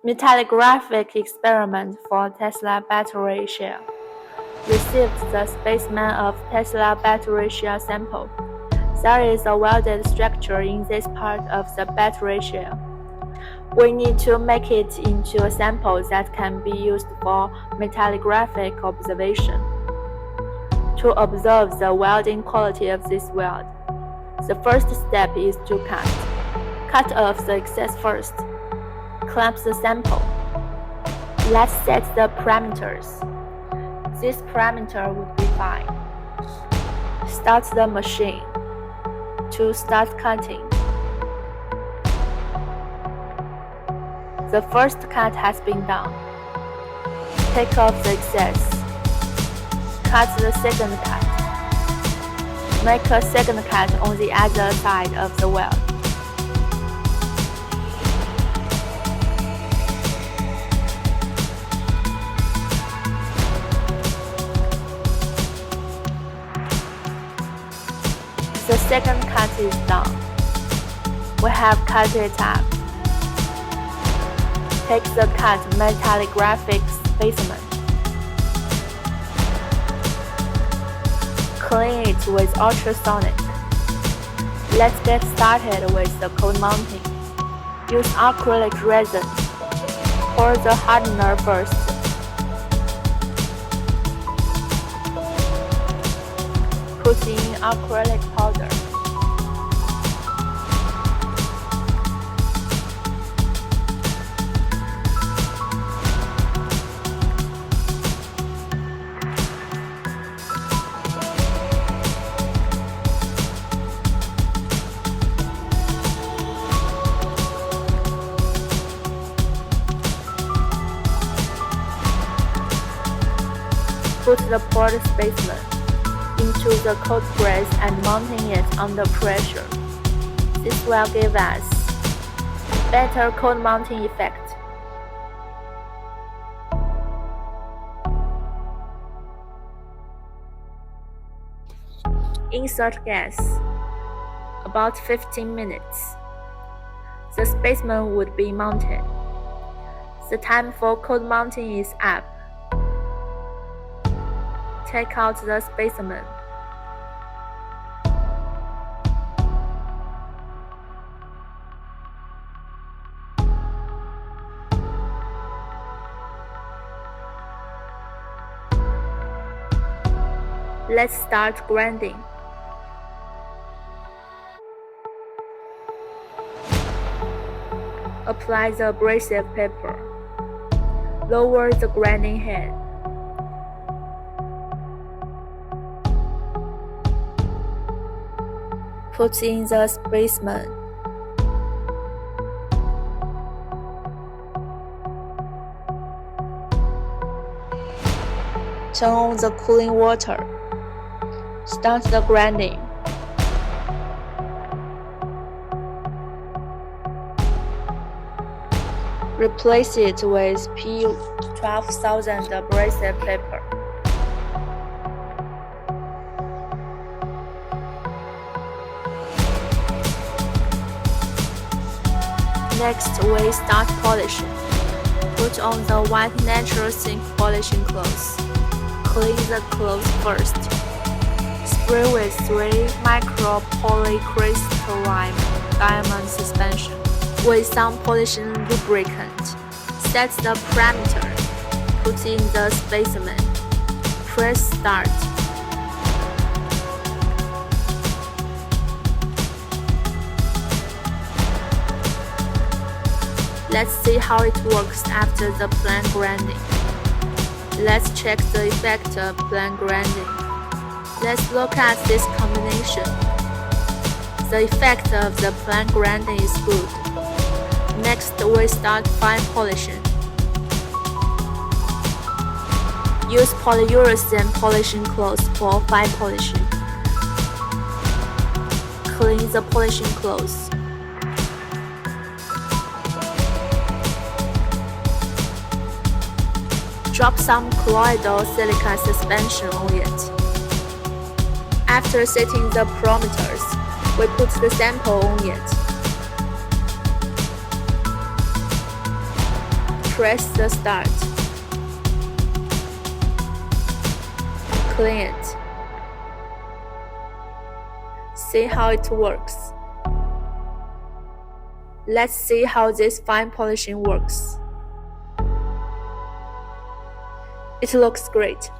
Metallographic experiment for Tesla battery shell. Received the specimen of Tesla battery shell sample. There is a welded structure in this part of the battery shell. We need to make it into a sample that can be used for metallographic observation. To observe the welding quality of this weld, the first step is to cut. Cut off the excess first. Clamp the sample. Let's set the parameters. This parameter would be 5. Start the machine. To start cutting. The first cut has been done. Take off the excess. Cut the second cut. Make a second cut on the other side of the weld. The second cut is done. We have cut it up. Take the cut metallographic specimen. Clean it with ultrasonic. Let's get started with the cold mounting. Use acrylic resin. Pour the hardener first. Put in acrylic powder. Put the poured specimen into the cold press and mounting it under pressure. This will give us better cold mounting effect. Insert gas. About 15 minutes. The specimen would be mounted. The time for cold mounting is up. Take out the specimen. Let's start grinding. Apply the abrasive paper. Lower the grinding head. Put in the specimen. Turn on the cooling water. Start the grinding. Replace it with P12000 abrasive paper. Next, we start polishing. Put on the white natural zinc polishing cloth. Clean the cloth first. Spray with 3 micro polycrystalline diamond suspension with some polishing lubricant. Set the parameter. Put in the specimen. Press start. Let's see how it works after the plain grinding. Let's check the effect of plain grinding. Let's look at this combination. The effect of the plain grinding is good. Next, we start fine polishing. Use polyurethane polishing cloth for fine polishing. Clean the polishing cloth. Drop some colloidal silica suspension on it. After setting the parameters, we put the sample on it. Press the start. Clean it. See how it works. Let's see how this fine polishing works. It looks great.